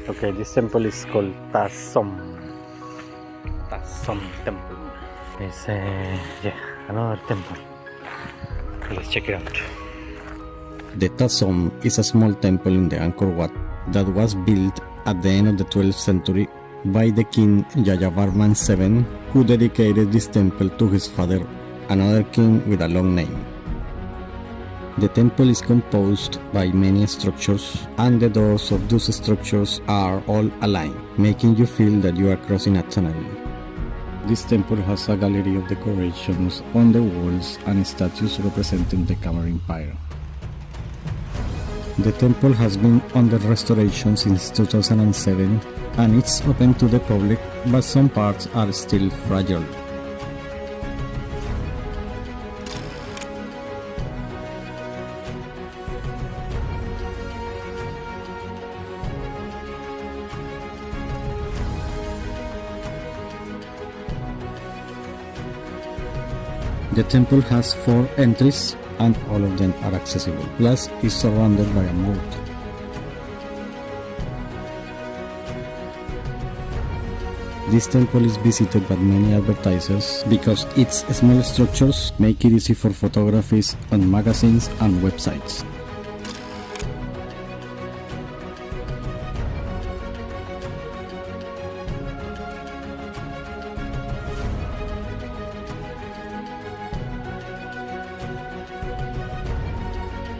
Okay, this temple is called Tasom Temple. It's another temple. Let's check it out. The Tasom is a small temple in the Angkor Wat that was built at the end of the 12th century by the king Jayavarman VII, who dedicated this temple to his father, another king with a long name. The temple is composed by many structures, and the doors of those structures are all aligned, making you feel that you are crossing a tunnel. This temple has a gallery of decorations on the walls and statues representing the Khmer Empire. The temple has been under restoration since 2007 and it's open to the public, but some parts are still fragile. The temple has 4 entries and all of them are accessible, plus is surrounded by a moat. This temple is visited by many advertisers because its small structures make it easy for photographies on magazines and websites.